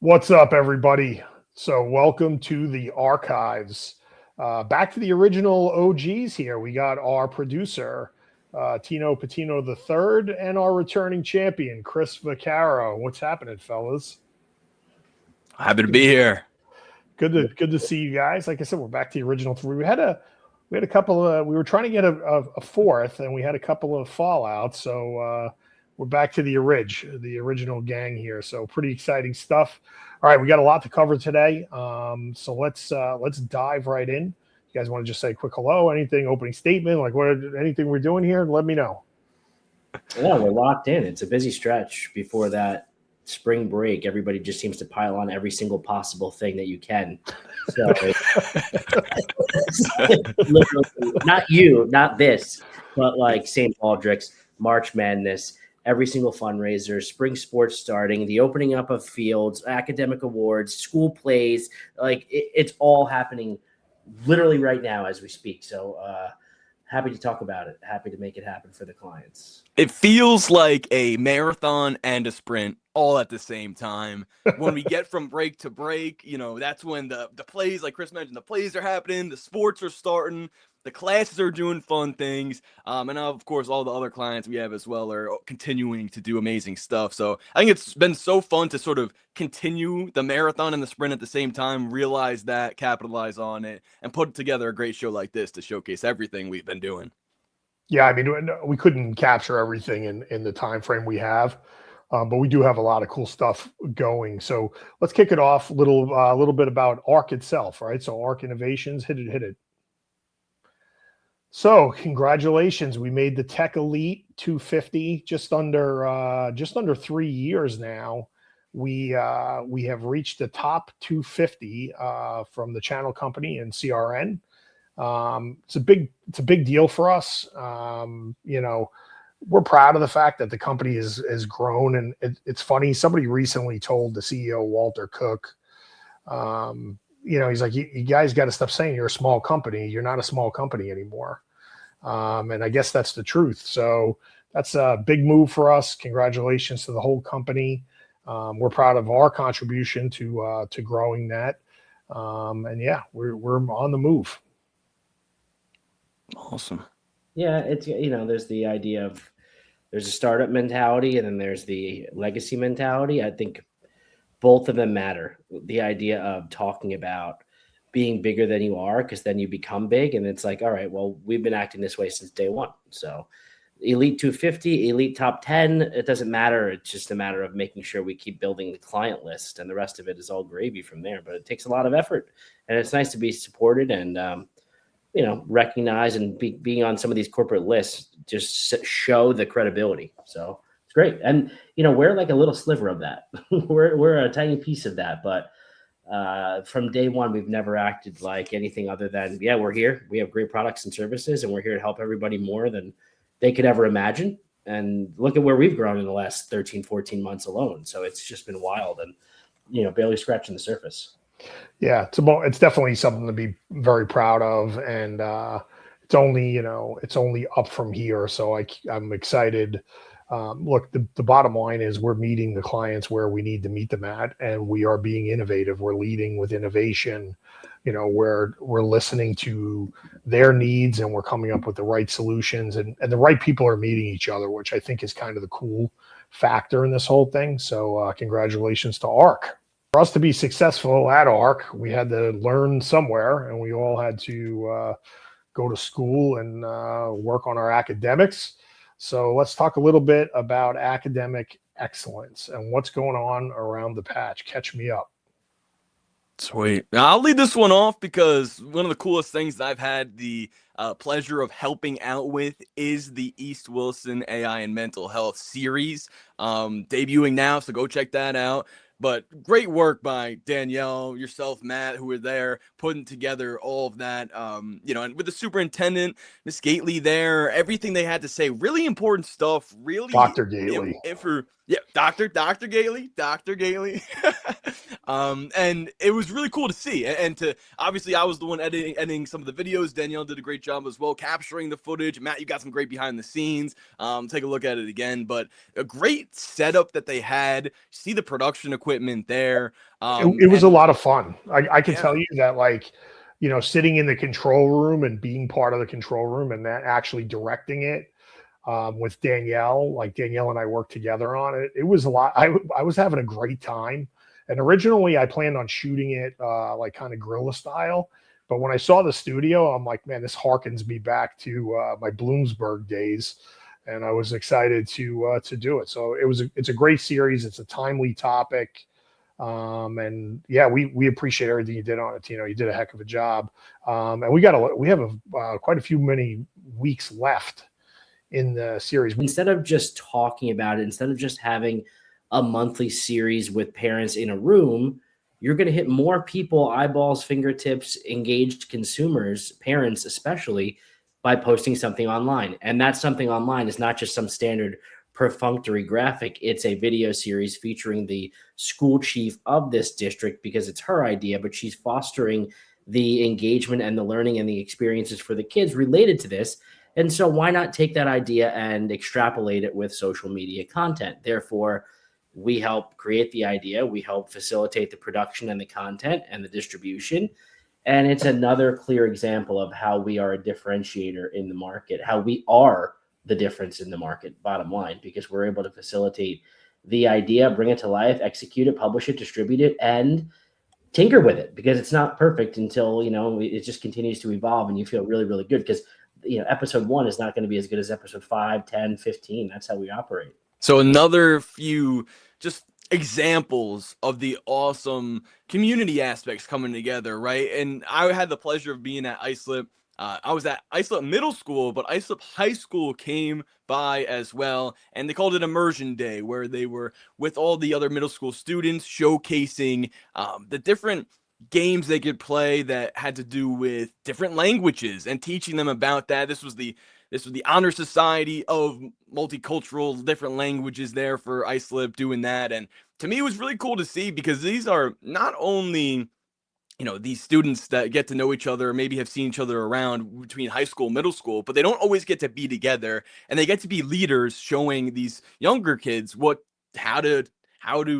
What's up, everybody? So, welcome to the Archives. Back to the original OGs here. We got our producer, Tino Patino III, and our returning champion, Chris Vaccaro. What's happening, fellas? Happy to be here. Good to see you guys. Like I said, we're back to the original three. We had a couple of we were trying to get a fourth, and we had a couple of fallouts. So we're back to the original gang here. So pretty exciting stuff. All right, we got a lot to cover today. So let's dive right in. You guys want to just say a quick hello, anything, opening statement, like anything we're doing here? Let me know. Yeah, we're locked in. It's a busy stretch before that spring break. Everybody just seems to pile on every single possible thing that you can. So literally, not you, not this, but like St. Baldrick's, March Madness, every single fundraiser, spring sports starting, the opening up of fields, academic awards, school plays, like it's all happening literally right now as we speak. So happy to talk about it. Happy to make it happen for the clients. It feels like a marathon and a sprint all at the same time. When we get from break to break, that's when the plays, like Chris mentioned, the plays are happening, the sports are starting, the classes are doing fun things. And of course, all the other clients we have as well are continuing to do amazing stuff. So I think it's been so fun to sort of continue the marathon and the sprint at the same time, realize that, capitalize on it, and put together a great show like this to showcase everything we've been doing. Yeah, I mean, we couldn't capture everything in the time frame we have, but we do have a lot of cool stuff going. So let's kick it off a little bit about Arc itself, right? So Arc Innovations, hit it. So congratulations, we made the Tech Elite 250 just under 3 years now. We have reached the top 250 from the channel company and CRN. It's a big deal for us. We're proud of the fact that the company has grown, and it's funny. Somebody recently told the CEO, Walter Cook, he's like, you guys got to stop saying you're a small company. You're not a small company anymore. And I guess that's the truth. So that's a big move for us. Congratulations to the whole company. We're proud of our contribution to growing that. And yeah, we're on the move. Awesome. Yeah, it's there's the idea of there's a startup mentality and then there's the legacy mentality. I think both of them matter. The idea of talking about being bigger than you are, because then you become big, and it's like, all right, well, we've been acting this way since day one. So Elite 250, Elite Top 10, it doesn't matter. It's just a matter of making sure we keep building the client list, and the rest of it is all gravy from there. But it takes a lot of effort, and it's nice to be supported and recognize and being on some of these corporate lists just show the credibility. So it's great. And, we're like a little sliver of that. we're a tiny piece of that. But from day one, we've never acted like anything other than, yeah, we're here. We have great products and services, and we're here to help everybody more than they could ever imagine. And look at where we've grown in the last 13, 14 months alone. So it's just been wild and, barely scratching the surface. Yeah, it's definitely something to be very proud of, and it's only up from here. So I'm excited. Look, the bottom line is we're meeting the clients where we need to meet them at, and we are being innovative. We're leading with innovation. We're listening to their needs, and we're coming up with the right solutions, and the right people are meeting each other, which I think is kind of the cool factor in this whole thing. So congratulations to Arc. For us to be successful at Arc, we had to learn somewhere, and we all had to go to school and work on our academics. So let's talk a little bit about academic excellence and what's going on around the patch. Catch me up. Sweet. Now, I'll lead this one off because one of the coolest things that I've had the pleasure of helping out with is the East Wilson AI and Mental Health series, debuting now, so go check that out. But great work by Danielle, yourself, Matt, who were there putting together all of that, and with the superintendent, Miss Gately there, everything they had to say, really important stuff, really. Dr. Gately. Dr. Gately. And it was really cool to see. And to obviously, I was the one editing some of the videos. Danielle did a great job as well, capturing the footage. Matt, you got some great behind the scenes. Take a look at it again. But a great setup that they had. See the production equipment there. It was a lot of fun. I can Yeah. tell you that, like, you know, sitting in the control room and being part of the control room and that actually directing it with Danielle, like Danielle and I worked together on it. It was a lot. I was having a great time. And originally I planned on shooting it like kind of guerrilla style. But when I saw the studio, I'm like, man, this harkens me back to my Bloomsburg days. And I was excited to do it. So it's a great series. It's a timely topic. And yeah, we appreciate everything you did on it, Tino. You did a heck of a job. And we have quite a few many weeks left in the series. Instead of just talking about it, instead of just having a monthly series with parents in a room, you're going to hit more people, eyeballs, fingertips, engaged consumers, parents especially, by posting something online. And that something online is not just some standard perfunctory graphic. It's a video series featuring the school chief of this district because it's her idea, but she's fostering the engagement and the learning and the experiences for the kids related to this. And so why not take that idea and extrapolate it with social media content? Therefore, we help create the idea. We help facilitate the production and the content and the distribution. And it's another clear example of how we are a differentiator in the market, how we are the difference in the market, bottom line, because we're able to facilitate the idea, bring it to life, execute it, publish it, distribute it, and tinker with it, because it's not perfect until, you know, it just continues to evolve and you feel really, really good, because, you know, episode 1 is not going to be as good as episode 5, 10, 15. That's how we operate. So another few just examples of the awesome community aspects coming together, right? And I had the pleasure of being at Islip. I was at Islip Middle School, but Islip High School came by as well, and they called it Immersion Day, where they were with all the other middle school students showcasing the different games they could play that had to do with different languages and teaching them about that. This was the honor society of multicultural different languages there for Islip doing that. And to me, it was really cool to see, because these are not only, you know, these students that get to know each other, maybe have seen each other around between high school, middle school, but they don't always get to be together, and they get to be leaders showing these younger kids how to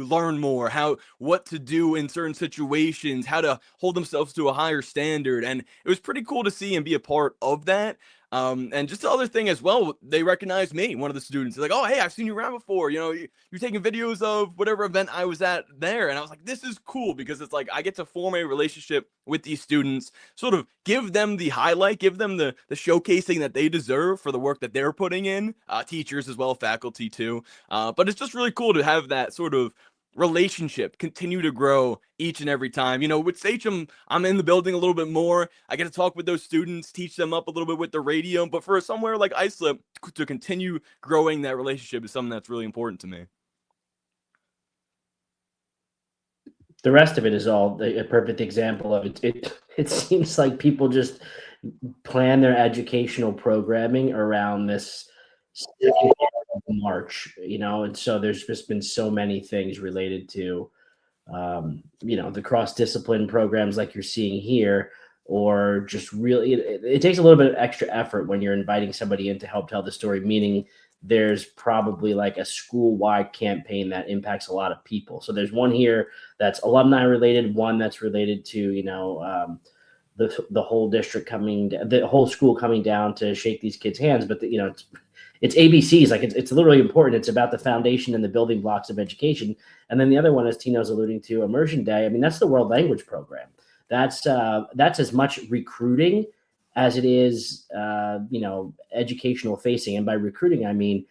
learn more, what to do in certain situations, how to hold themselves to a higher standard. And it was pretty cool to see and be a part of that. And just the other thing as well, they recognized me, one of the students. They're like, "Oh, hey, I've seen you around before. You know, you're taking videos of whatever event I was at there." And I was like, this is cool, because it's like I get to form a relationship with these students, sort of give them the highlight, give them the showcasing that they deserve for the work that they're putting in, teachers as well, faculty too. But it's just really cool to have that sort of relationship continue to grow each and every time. You know, with Sachem, I'm in the building a little bit more. I get to talk with those students, teach them up a little bit with the radio. But for somewhere like Islip to continue growing that relationship is something that's really important to me. The rest of it is all a perfect example of it. It seems like people just plan their educational programming around this March, you know, and so there's just been so many things related to, you know, the cross-discipline programs like you're seeing here, or just really, it takes a little bit of extra effort when you're inviting somebody in to help tell the story, meaning there's probably like a school-wide campaign that impacts a lot of people. So there's one here that's alumni related, one that's related to, you know, the whole district the whole school coming down to shake these kids' hands. But you know, it's ABCs, like it's literally important. It's about the foundation and the building blocks of education. And then the other one, as Tino's alluding to, Immersion Day. I mean, that's the world language program. That's as much recruiting as it is, you know, educational facing. And by recruiting, I mean,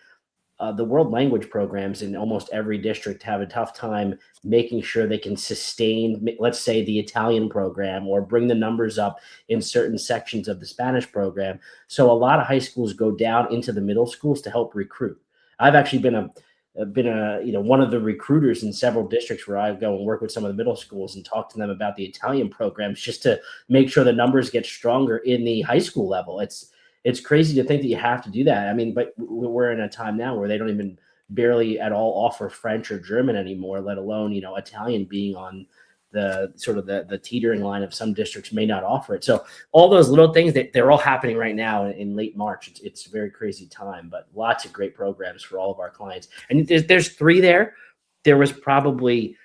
the world language programs in almost every district have a tough time making sure they can sustain, let's say, the Italian program, or bring the numbers up in certain sections of the Spanish program. So a lot of high schools go down into the middle schools to help recruit. I've actually been a you know, one of the recruiters in several districts where I go and work with some of the middle schools and talk to them about the Italian programs, just to make sure the numbers get stronger in the high school level. It's crazy to think that you have to do that. I mean, but we're in a time now where they don't even barely at all offer French or German anymore, let alone, Italian being on the sort of the teetering line of some districts may not offer it. So all those little things they're all happening right now in late March. It's a very crazy time, but lots of great programs for all of our clients. And there's 3 there. There was probably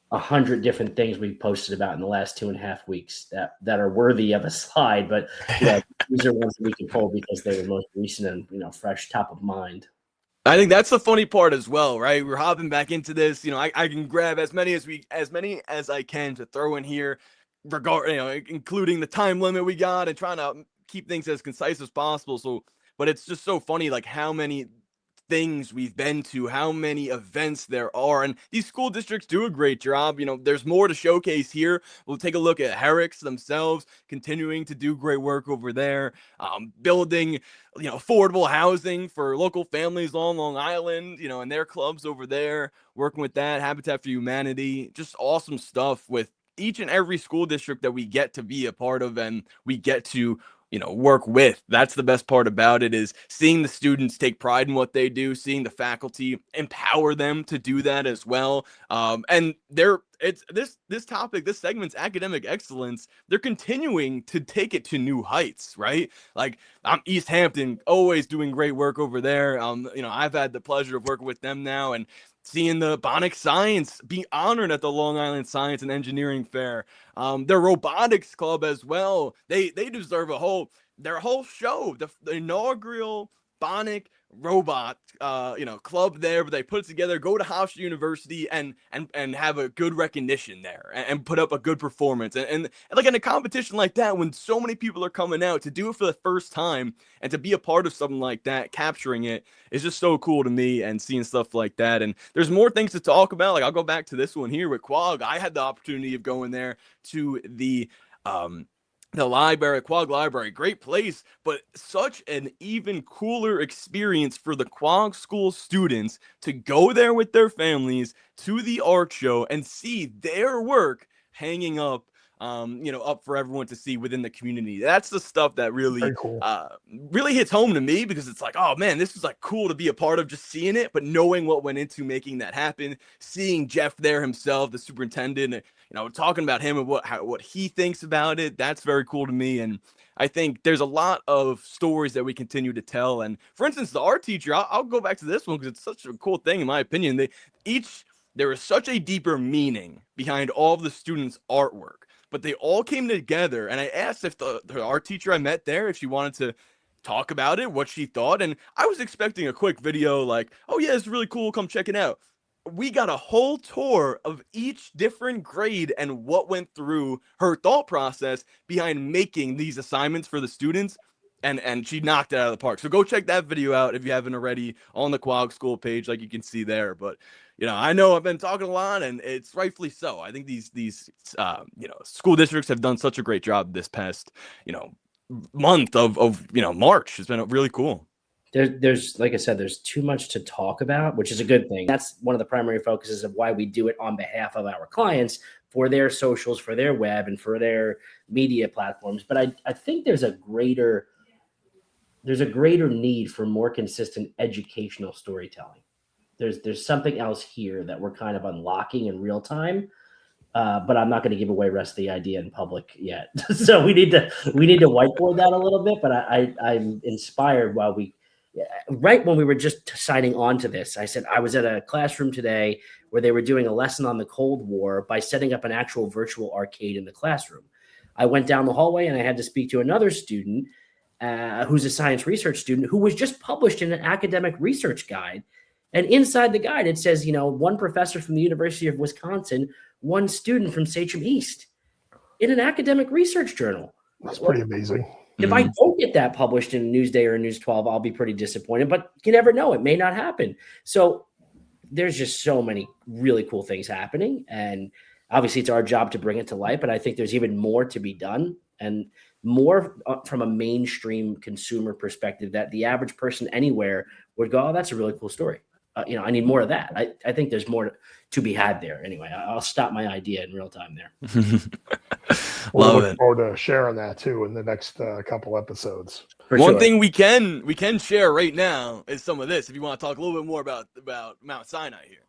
100 different things we posted about in the last 2.5 weeks that are worthy of a slide, but these are ones that we can pull because they were most recent and fresh, top of mind. I think that's the funny part as well, right? We're hopping back into this. I can grab as many as I can to throw in here, including the time limit we got and trying to keep things as concise as possible. So, but it's just so funny, like how many things we've been to, how many events there are, and these school districts do a great job. There's more to showcase here. We'll take a look at Herrick's themselves, continuing to do great work over there, building affordable housing for local families on Long Island, and their clubs over there, working with that, Habitat for Humanity, just awesome stuff with each and every school district that we get to be a part of and we get to work with. That's the best part about it, is seeing the students take pride in what they do, seeing the faculty empower them to do that as well. And this topic, this segment's academic excellence, they're continuing to take it to new heights, right? Like East Hampton, always doing great work over there. I've had the pleasure of working with them now and seeing the Bionic Science be honored at the Long Island Science and Engineering Fair. Their robotics club as well. They deserve their whole show. The inaugural Bionic robot club there, but they put it together, go to Hofstra University and have a good recognition there and put up a good performance. And like in a competition like that, when so many people are coming out to do it for the first time and to be a part of something like that, capturing it is just so cool to me, and seeing stuff like that. And there's more things to talk about. Like I'll go back to this one here with Quag. I had the opportunity of going there to the library, Quag Library, great place, but such an even cooler experience for the Quag School students to go there with their families to the art show and see their work hanging up, up for everyone to see within the community. That's the stuff that really, cool. really hits home to me, because it's like, oh man, this is like cool to be a part of, just seeing it, but knowing what went into making that happen, seeing Jeff there himself, the superintendent, talking about him and what he thinks about it. That's very cool to me. And I think there's a lot of stories that we continue to tell. And for instance, the art teacher, I'll go back to this one because it's such a cool thing, in my opinion. There is such a deeper meaning behind all of the students' artwork, but they all came together. And I asked if the art teacher I met there, if she wanted to talk about it, what she thought. And I was expecting a quick video like, oh yeah, it's really cool, come check it out. We got a whole tour of each different grade and what went through her thought process behind making these assignments for the students. And she knocked it out of the park. So go check that video out if you haven't already, on the Quag School page, like you can see there. But I know I've been talking a lot, and it's rightfully so. I think these school districts have done such a great job this past month of March. It's been really cool. There's like I said, there's too much to talk about, which is a good thing. That's one of the primary focuses of why we do it on behalf of our clients, for their socials, for their web, and for their media platforms. But I think there's a greater need for more consistent educational storytelling. There's something else here that we're kind of unlocking in real time. But I'm not going to give away rest of the idea in public yet. So we need to whiteboard that a little bit. But I'm inspired right when we were just signing on to this, I said I was at a classroom today where they were doing a lesson on the Cold War by setting up an actual virtual arcade in the classroom. I went down the hallway and I had to speak to another student who's a science research student who was just published in an academic research guide. And inside the guide, it says, one professor from the University of Wisconsin, one student from Sachem East, in an academic research journal. That's pretty amazing. If I don't get that published in Newsday or News 12, I'll be pretty disappointed, but you never know. It may not happen. So there's just so many really cool things happening. And obviously it's our job to bring it to light, but I think there's even more to be done, and more from a mainstream consumer perspective that the average person anywhere would go, oh, that's a really cool story. I need more of that. I think there's more to be had there. Anyway, I'll stop my idea in real time there. We'll look forward to sharing that too in the next couple episodes. For One sure. thing we can share right now is some of this. If you want to talk a little bit more about Mount Sinai here.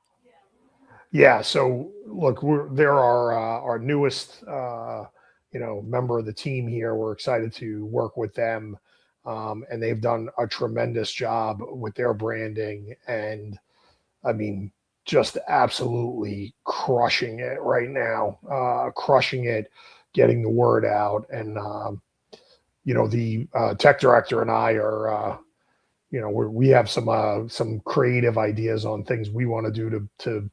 Yeah. So look, there are our newest, member of the team here. We're excited to work with them, and they've done a tremendous job with their branding, and I mean, just absolutely crushing it right now. Crushing it, getting the word out, and the tech director and I are. We have some creative ideas on things we want to do to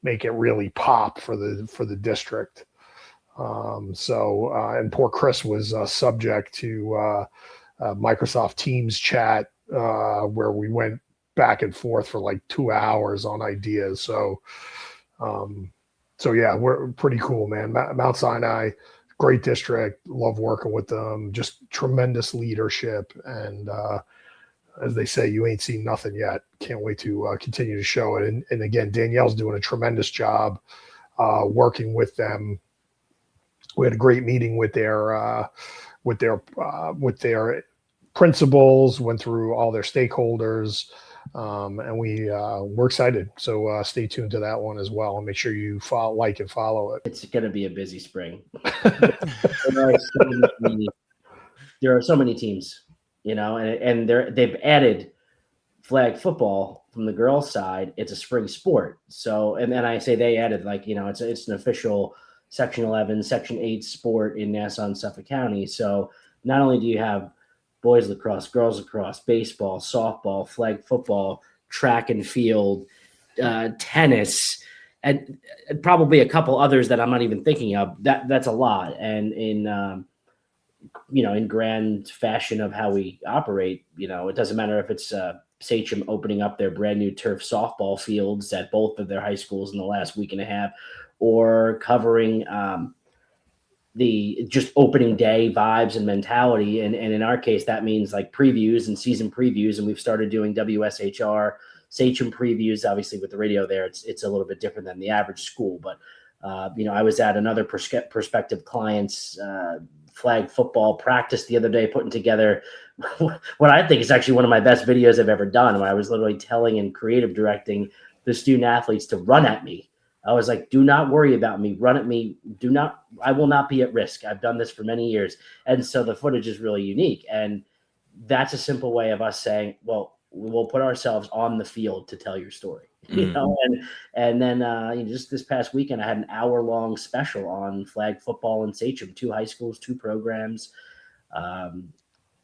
make it really pop for the district. And poor Chris was subject to Microsoft Teams chat where we went back and forth for like 2 hours on ideas. So yeah, we're pretty cool, man. Mount Sinai, great district. Love working with them. Just tremendous leadership and. As they say, you ain't seen nothing yet. Can't wait to continue to show it. And again, Danielle's doing a tremendous job working with them. We had a great meeting with their principals. Went through all their stakeholders, and we're excited. So stay tuned to that one as well, and make sure you like and follow it. It's going to be a busy spring. There are so many teams. And they've added flag football from the girls' side. It's a spring sport. So, and then I say they added, it's an official Section 11, Section 8 sport in Nassau and Suffolk County. So not only do you have boys lacrosse, girls lacrosse, baseball, softball, flag football, track and field, tennis, and probably a couple others that I'm not even thinking of. That's a lot. And in grand fashion of how we operate, it doesn't matter if it's Sachem opening up their brand new turf softball fields at both of their high schools in the last week and a half, or covering the just opening day vibes and mentality. And in our case, that means like previews and season previews. And we've started doing WSHR Sachem previews. Obviously with the radio there, it's a little bit different than the average school, but I was at another prospective client's flag football practice the other day, putting together what I think is actually one of my best videos I've ever done, where I was literally telling and creative directing the student athletes to run at me. I was like, do not worry about me. Run at me. I will not be at risk. I've done this for many years. And so the footage is really unique. And that's a simple way of us saying, well, we'll put ourselves on the field to tell your story. And then just this past weekend, I had an hour-long special on flag football in Sachem, 2 high schools, 2 programs,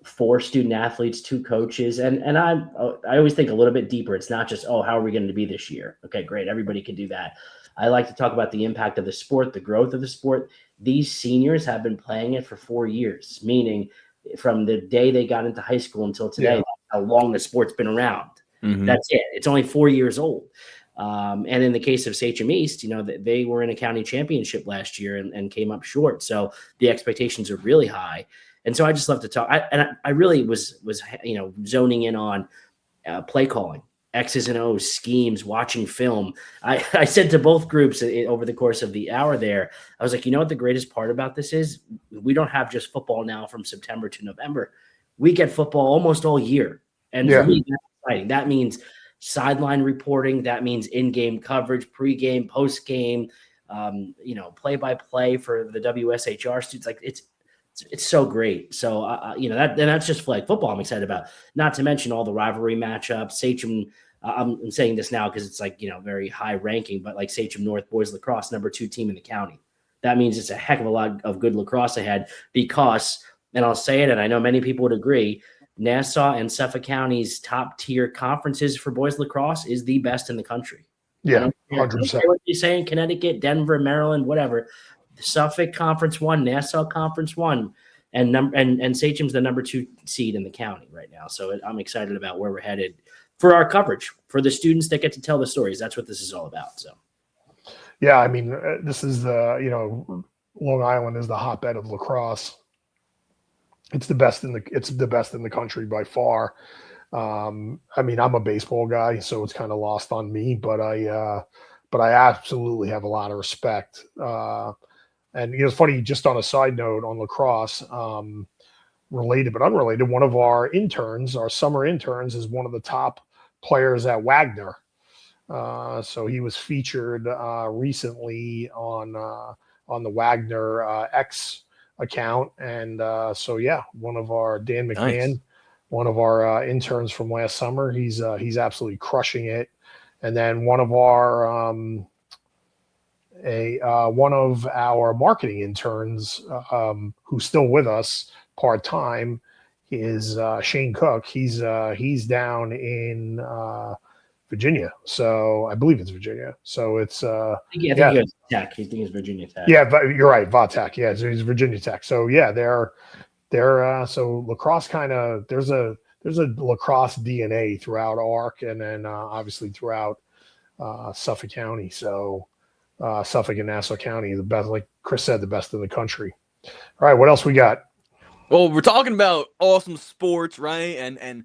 4 student athletes, 2 coaches. And I always think a little bit deeper. It's not just, how are we going to be this year? Okay, great. Everybody can do that. I like to talk about the impact of the sport, the growth of the sport. These seniors have been playing it for 4 years, meaning from the day they got into high school until today, that's how long the sport's been around. Mm-hmm. That's it. It's only 4 years old. And in the case of Sachem East, they were in a county championship last year and came up short. So the expectations are really high. And so I just love to talk. I really was zoning in on play calling, X's and O's, schemes, watching film. I said to both groups over the course of the hour there, I was like, what the greatest part about this is? We don't have just football now from September to November. We get football almost all year. And for me, that's exciting. That means sideline reporting. That means in-game coverage, pre-game, post-game, play-by-play for the WSHR students. Like it's so great. So, that's just flag football I'm excited about. Not to mention all the rivalry matchups. Sachem, I'm saying this now because it's very high ranking, but like Sachem North boys lacrosse, number 2 team in the county. That means it's a heck of a lot of good lacrosse ahead because, and I'll say it, and I know many people would agree, Nassau and Suffolk County's top tier conferences for boys lacrosse is the best in the country. Yeah, 100%. What you're saying, Connecticut, Denver, Maryland, whatever. Suffolk Conference 1, Nassau Conference 1, and Sachem's the number 2 seed in the county right now. So I'm excited about where we're headed for our coverage, for the students that get to tell the stories. That's what this is all about. So, yeah, I mean, this is Long Island is the hotbed of lacrosse. It's the best in the country by far. I mean, I'm a baseball guy, so it's kind of lost on me, but I absolutely have a lot of respect. And it's funny, just on a side note on lacrosse, related but unrelated, one of our interns, our summer interns, is one of the top players at Wagner. So he was featured recently on the Wagner X account, and so yeah, one of our Dan McMahon, Nice. one of our interns from last summer. He's absolutely crushing it. And then one of our one of our marketing interns who's still with us part time is Shane Cook. He's down in Virginia, so I believe it's Virginia. So it's I think he goes Tech. He thinks it's Virginia Tech. yeah, but you're right, Vatech. Yeah, so he's Virginia Tech. So yeah, they're so lacrosse kind of there's a lacrosse DNA throughout Ark, and then obviously throughout Suffolk County. So Suffolk and Nassau County, the best, like Chris said, the best in the country. All right, what else we got? Well, we're talking about awesome sports, right? And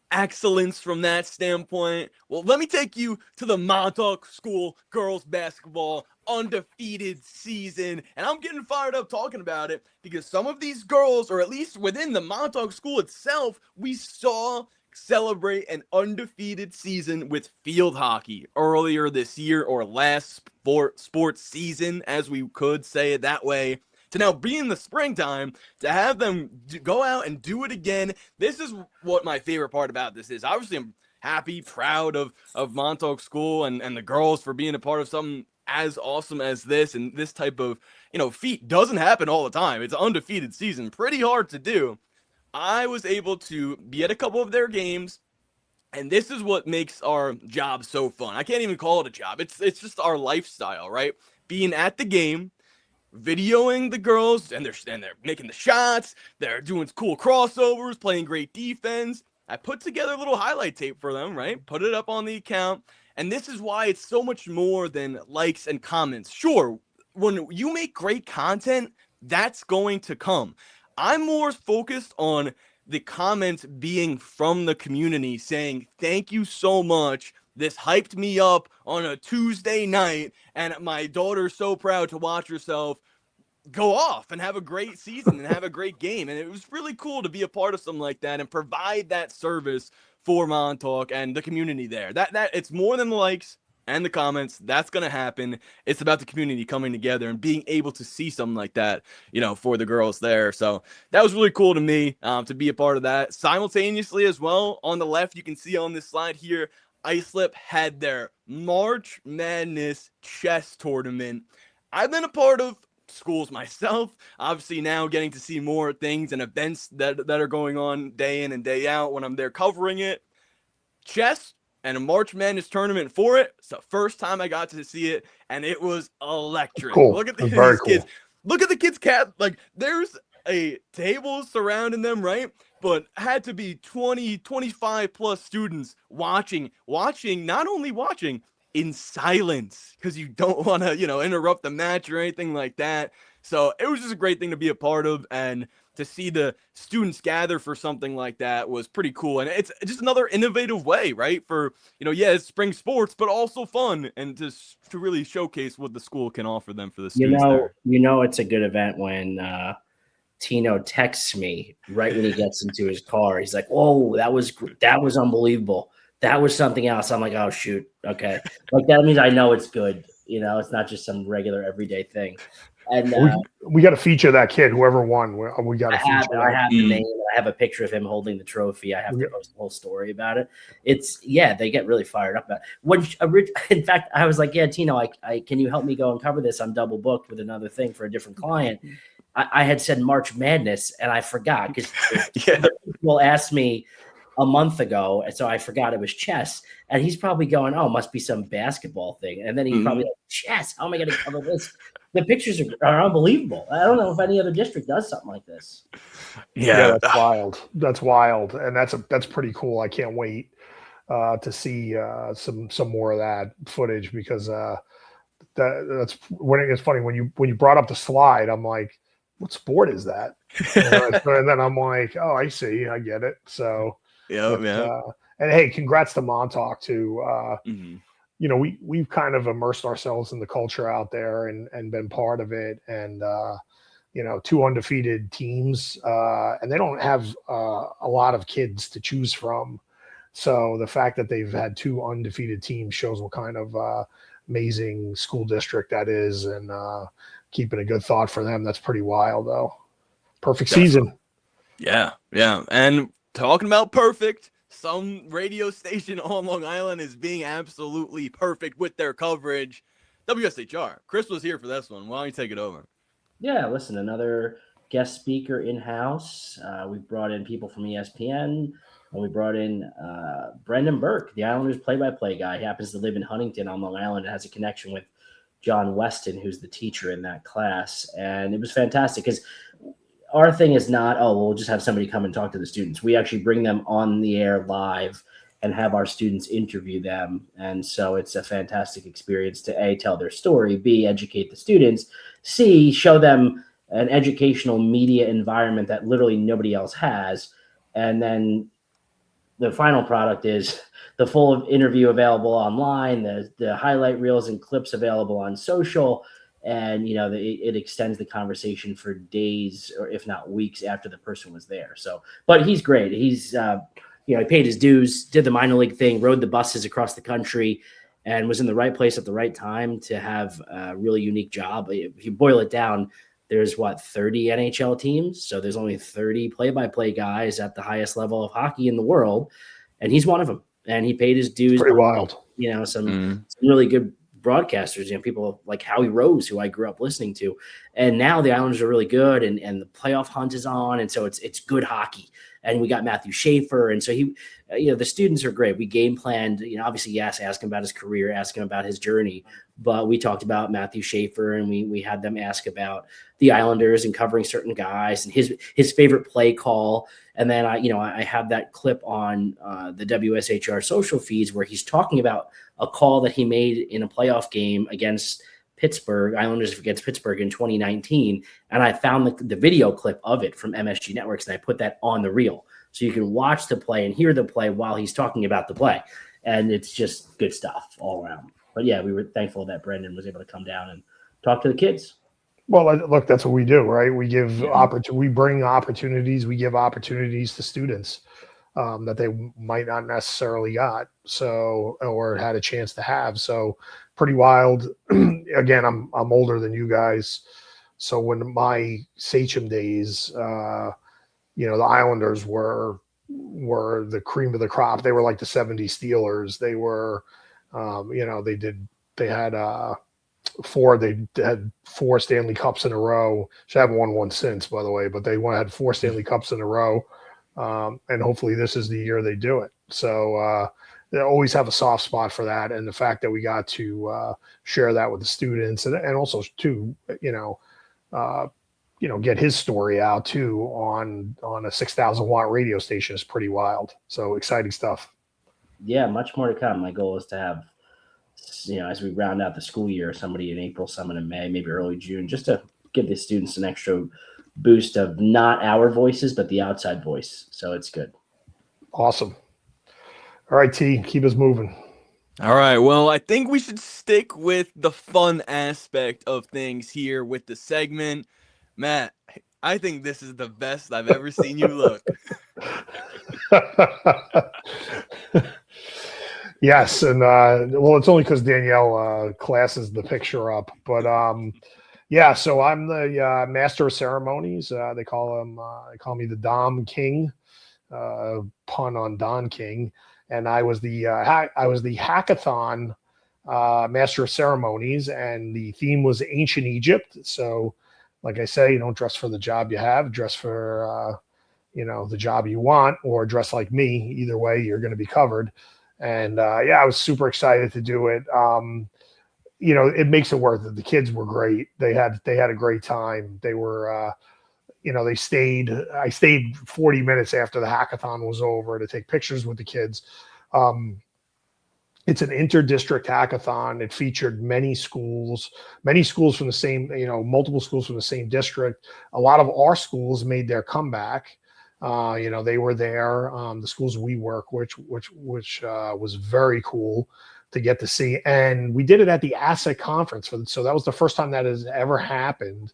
excellence from that standpoint. Well, let me take you to the Montauk School girls basketball undefeated season. And I'm getting fired up talking about it because some of these girls, or at least within the Montauk School itself, we saw celebrate an undefeated season with field hockey earlier this year, or last sports season, as we could say it that way, to now be in the springtime, to have them go out and do it again. This is what my favorite part about this is. Obviously, I'm happy, proud of Montauk School and the girls for being a part of something as awesome as this, and this type of, feat doesn't happen all the time. It's an undefeated season, pretty hard to do. I was able to be at a couple of their games, and this is what makes our job so fun. I can't even call it a job. It's just our lifestyle, right? Being at the game, videoing the girls, and they're making the shots, they're doing cool crossovers, playing great defense. I put together a little highlight tape for them, right? Put it up on the account. And this is why it's so much more than likes and comments. Sure, when you make great content, that's going to come. I'm more focused on the comments being from the community saying, thank you so much. This hyped me up on a Tuesday night, and my daughter's so proud to watch herself go off and have a great season and have a great game. And it was really cool to be a part of something like that and provide that service for Montauk and the community there. That it's more than the likes and the comments. That's going to happen. It's about the community coming together and being able to see something like that, for the girls there. So that was really cool to me to be a part of that. Simultaneously as well, on the left, you can see on this slide here, Islip had their March Madness chess tournament. I've been a part of schools myself, obviously now getting to see more things and events that are going on day in and day out when I'm there covering it. Chess and a March Madness tournament for it. It's the first time I got to see it, and it was electric. Cool. Look at Very these cool. kids. Look at the kids' cat. Like, there's a table surrounding them, right? But had to be 20, 25 plus students watching, not only watching, in silence, because you don't want to, interrupt the match or anything like that. So it was just a great thing to be a part of, and to see the students gather for something like that was pretty cool. And it's just another innovative way, right? For, it's spring sports, but also fun, and to really showcase what the school can offer them for the students there. It's a good event when Tino texts me right when he gets into his car. He's like, "Oh, that was unbelievable. That was something else." I'm like, "Oh shoot, okay." Like that means I know it's good. It's not just some regular everyday thing. And we got to feature that kid, whoever won. We got to feature. I have the name. I have a picture of him holding the trophy. I have to post the whole story about it. They get really fired up about it. In fact, I was like, "Yeah, Tino, I can you help me go and cover this? I'm double booked with another thing for a different client." I had said March Madness, and I forgot because people asked me a month ago, and so I forgot it was chess. And he's probably going, "Oh, must be some basketball thing." And then he's probably like, "Chess? How am I going to cover this?" The pictures are unbelievable. I don't know if any other district does something like this. Yeah, that's wild. That's wild, and that's pretty cool. I can't wait to see some more of that footage, because that's when it's funny when you brought up the slide. I'm like, what sport is that? And then I'm like, oh, I see, I get it. So and hey, congrats to Montauk too. We've kind of immersed ourselves in the culture out there and been part of it, and two undefeated teams, and they don't have a lot of kids to choose from. So the fact that they've had two undefeated teams shows what kind of amazing school district that is, and keeping a good thought for them. That's pretty wild, though. Perfect season. Yeah. And talking about perfect, some radio station on Long Island is being absolutely perfect with their coverage. WSHR. Chris was here for this one. Why don't you take it over? Yeah, listen, another guest speaker in-house. We've brought in people from ESPN, and we brought in Brendan Burke, the Islanders play-by-play guy. He happens to live in Huntington on Long Island and has a connection with John Weston, who's the teacher in that class. And it was fantastic because our thing is not, we'll just have somebody come and talk to the students. We actually bring them on the air live and have our students interview them. And so it's a fantastic experience to A, tell their story, B, educate the students, C, show them an educational media environment that literally nobody else has. And then the final product is the full interview available online, the highlight reels and clips available on social. And, it extends the conversation for days or if not weeks after the person was there. So, but he's great. He's, he paid his dues, did the minor league thing, rode the buses across the country, and was in the right place at the right time to have a really unique job. If you boil it down, there's 30 NHL teams. So there's only 30 play-by-play guys at the highest level of hockey in the world. And he's one of them. And he paid his dues. Pretty wild. Some really good broadcasters, people like Howie Rose, who I grew up listening to. And now the Islanders are really good, and the playoff hunt is on. And so it's good hockey. And we got Matthew Schaefer. And so the students are great. We game planned, obviously, yes, ask him about his career, ask him about his journey. But we talked about Matthew Schaefer, and we had them ask about the Islanders and covering certain guys and his favorite play call. And then I have that clip on the WSHR social feeds where he's talking about a call that he made in a playoff game against Pittsburgh, Islanders against Pittsburgh in 2019. And I found the video clip of it from MSG Networks, and I put that on the reel. So you can watch the play and hear the play while he's talking about the play. And it's just good stuff all around. But yeah, we were thankful that Brendan was able to come down and talk to the kids. Well, look, that's what we do, right? We give we bring opportunities, we give opportunities to students that they might not necessarily got, or had a chance to have. So pretty wild. Again, I'm older than you guys. So when my Sachem days, the Islanders were the cream of the crop. They were like the '70s Steelers. They were, they had 4 Stanley Cups in a row. Should have won one since, by the way, but they had 4 Stanley Cups in a row. And hopefully this is the year they do it. So they always have a soft spot for that. And the fact that we got to share that with the students and also to, get his story out too on a 6,000 watt radio station is pretty wild. So exciting stuff. Yeah, much more to come. My goal is to have, as we round out the school year, somebody in April, someone in May, maybe early June, just to give the students an extra boost of not our voices, but the outside voice. So it's good. Awesome. All right, T, keep us moving. All right. Well, I think we should stick with the fun aspect of things here with the segment. Matt, I think this is the best I've ever seen you look. Yes, and it's only because Danielle classes the picture up, but so I'm the master of ceremonies. They call me the Dom King, pun on Don King, and I was the hackathon master of ceremonies, and the theme was ancient Egypt. So, like I say, you don't dress for the job you have, dress for the job you want, or dress like me. Either way, you're going to be covered. And I was super excited to do it. It makes it worth it. The kids were great. They had a great time. They were, I stayed 40 minutes after the hackathon was over to take pictures with the kids. It's an inter-district hackathon. It featured many schools from the same, multiple schools from the same district. A lot of our schools made their comeback. They were there, the schools we work, which was very cool to get to see. And we did it at the ASSET conference. So that was the first time that has ever happened.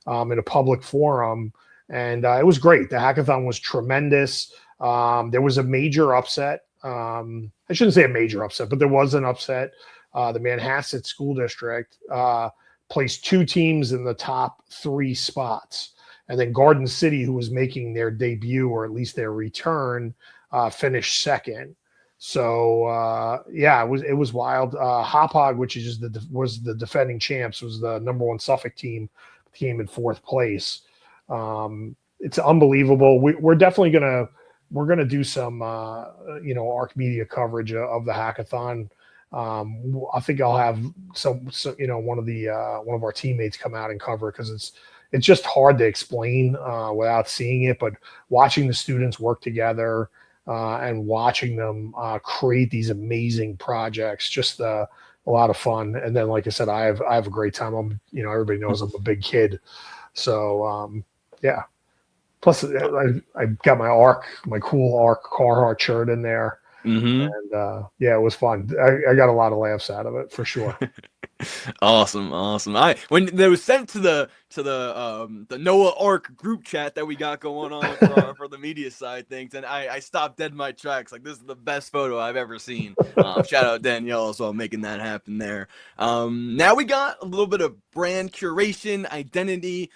in a public forum. And it was great. The hackathon was tremendous. There was a major upset. I shouldn't say a major upset, but there was an upset. The Manhasset School District placed 2 teams in the top 3 spots. And then Garden City, who was making their debut, or at least their return, finished second. So it was wild. Hop Hog, which is was the defending champs, was the number 1 Suffolk team, came in 4th place. It's unbelievable. We're definitely gonna do some ARC media coverage of the hackathon. I think I'll have some one of our teammates come out and cover it, because it's just hard to explain without seeing it. But watching the students work together and watching them create these amazing projects, just a lot of fun. And then, like I said, I have a great time. Everybody knows I'm a big kid, so yeah. Plus, I got my cool Arc Carhartt shirt in there. Mm-hmm. And it was fun. I got a lot of laughs out of it, for sure. Awesome. When they was sent to the Noah Arc group chat that we got going on for the media side things, and I stopped dead in my tracks. Like, this is the best photo I've ever seen. Shout out Danielle as well, making that happen there. Now we got a little bit of brand curation, identity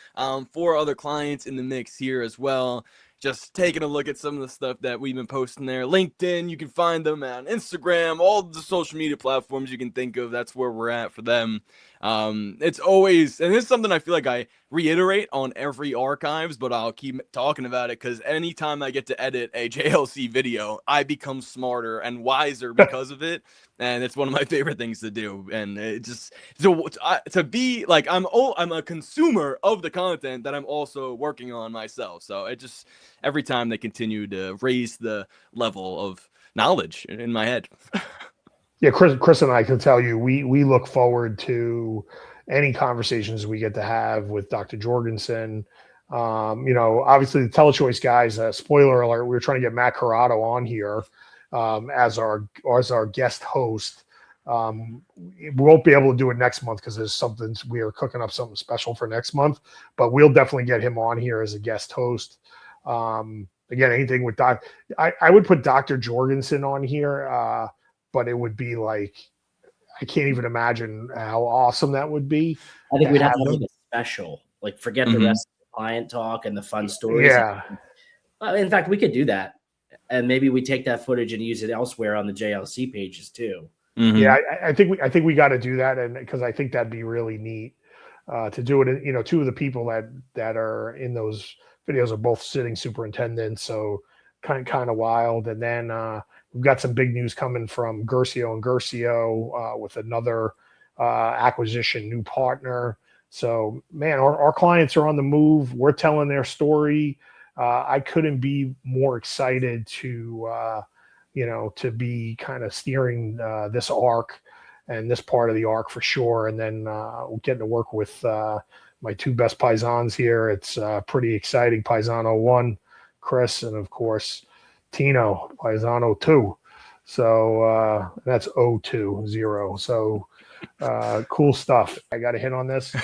for other clients in the mix here as well. Just taking a look at some of the stuff that we've been posting there. LinkedIn, you can find them on Instagram, all the social media platforms you can think of. That's where we're at for them. It's always, and this is something I feel like I reiterate on every Archives, but I'll keep talking about it because anytime I get to edit a JLC video, I become smarter and wiser because of it. And it's one of my favorite things to do. And it just, to be like, I'm a consumer of the content that I'm also working on myself. So it just, every time they continue to raise the level of knowledge in my head. Yeah, Chris and I can tell you, we look forward to any conversations we get to have with Dr. Jorgensen. Obviously the Telechoice guys, spoiler alert, we were trying to get Matt Corrado on here as our guest host. We won't be able to do it next month because we are cooking up something special for next month, but we'll definitely get him on here as a guest host. Again, anything with I would put Dr. Jorgensen on here, but it would be like, I can't even imagine how awesome that would be. I think we'd have to make a special, like, forget the rest of the client talk and the fun stories. Yeah. In fact, we could do that. And maybe we take that footage and use it elsewhere on the JLC pages too. Mm-hmm. Yeah, I think we got to do that, and because I think that'd be really neat to do it. 2 of the people that are in those videos are both sitting superintendents, so kind of wild. And then we've got some big news coming from Gersio and Gersio with another acquisition, new partner. So, man, our clients are on the move. We're telling their story. I couldn't be more excited to be kind of steering this arc and this part of the arc for sure. And then getting to work with my 2 best paisans here. It's pretty exciting. Paisano 1, Chris, and of course, Tino, Paisano 2. So that's 020. So cool stuff. I got a hit on this.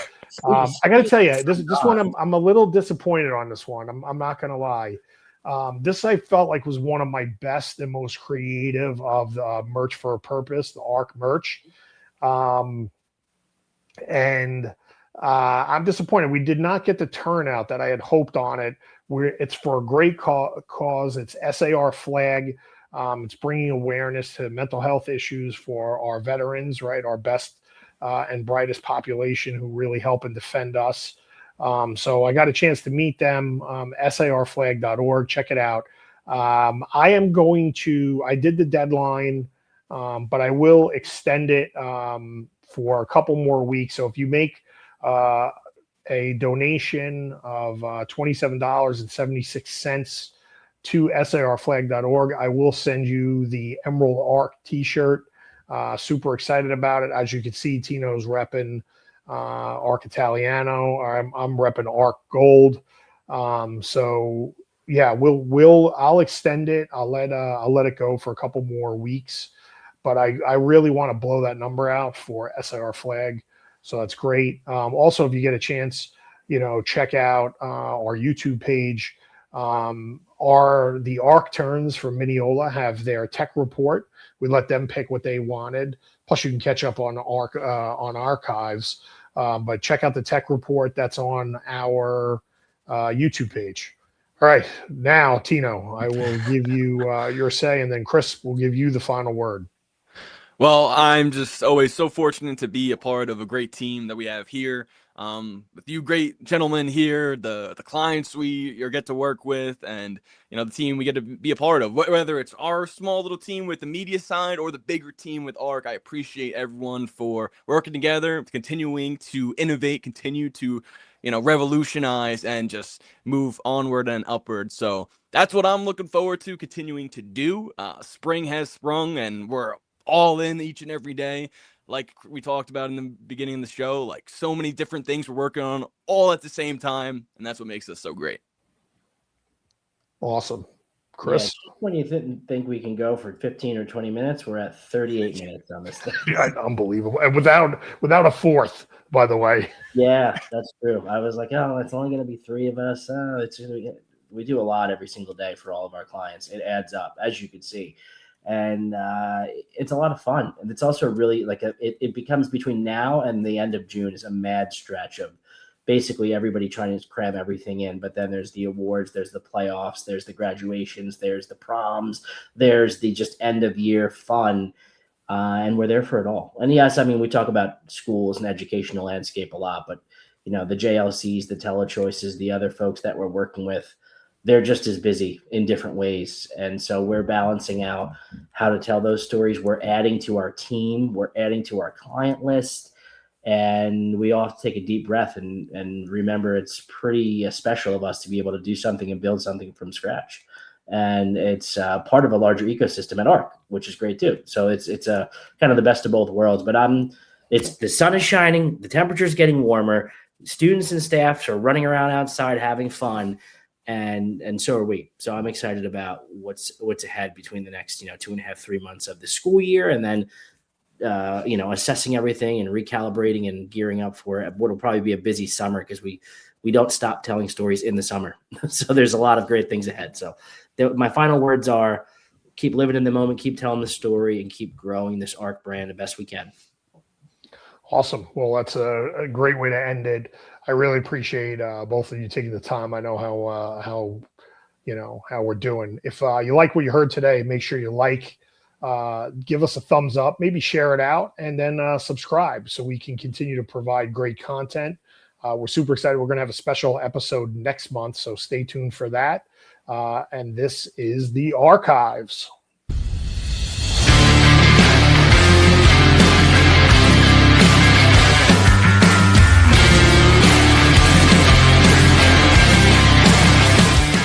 I got to tell you, this one, I'm a little disappointed on this one. I'm not going to lie. This I felt like was one of my best and most creative of the merch for a purpose, the ARC merch. And I'm disappointed. We did not get the turnout that I had hoped on it. It's for a great cause. It's SAR flag. It's bringing awareness to mental health issues for our veterans, right? Our best and brightest population who really help and defend us. So I got a chance to meet them, sarflag.org. Check it out. I did the deadline, but I will extend it for a couple more weeks. So if you make a donation of $27.76 to sarflag.org, I will send you the Emerald Arc t-shirt. Super excited about it. As you can see, Tino's repping Arc Italiano. I'm repping Arc Gold. So yeah, I'll extend it. I'll let it go for a couple more weeks, but I really want to blow that number out for SIR flag. So that's great. Also, if you get a chance, check out our YouTube page. The Arc turns from Mineola have their tech report. We let them pick what they wanted. Plus, you can catch up on Archives. But check out the tech report that's on our YouTube page. All right, now Tino, I will give you your say, and then Chris will give you the final word. Well, I'm just always so fortunate to be a part of a great team that we have here. With you great gentlemen here, the clients we get to work with, and the team we get to be a part of. Whether it's our small little team with the media side or the bigger team with ARC, I appreciate everyone for working together, continuing to innovate, continue to revolutionize, and just move onward and upward. So that's what I'm looking forward to continuing to do. Spring has sprung, and we're all in each and every day. Like we talked about in the beginning of the show, like so many different things we're working on all at the same time, and that's what makes us so great. Awesome. Chris? Yeah, when you think we can go for 15 or 20 minutes, we're at 38 minutes on this thing. Yeah, unbelievable. And without a fourth, by the way. Yeah, that's true. I was like, oh, it's only going to be three of us. We do a lot every single day for all of our clients. It adds up, as you can see. And it's a lot of fun. And it's also really it becomes between now and the end of June is a mad stretch of basically everybody trying to cram everything in. But then there's the awards, there's the playoffs, there's the graduations, there's the proms, there's the just end of year fun. And we're there for it all. And yes, I mean, we talk about schools and educational landscape a lot, but the JLCs, the telechoices, the other folks that we're working with, they're just as busy in different ways. And so we're balancing out how to tell those stories. We're adding to our team. We're adding to our client list. And we all have to take a deep breath and remember it's pretty special of us to be able to do something and build something from scratch. And it's part of a larger ecosystem at ARC, which is great too. So it's a kind of the best of both worlds. But it's the sun is shining, the temperature is getting warmer, students and staffs are running around outside having fun. And so are we. So I'm excited about what's ahead between the next 2.5, 3 months of the school year, and then assessing everything and recalibrating and gearing up for what will probably be a busy summer because we don't stop telling stories in the summer. So there's a lot of great things ahead. So my final words are: keep living in the moment, keep telling the story, and keep growing this ARC brand the best we can. Awesome. Well, that's a great way to end it. I really appreciate both of you taking the time. I know how we're doing. If you like what you heard today, make sure you give us a thumbs up, maybe share it out, and then subscribe so we can continue to provide great content. We're super excited. We're going to have a special episode next month, so stay tuned for that. And this is the Archives.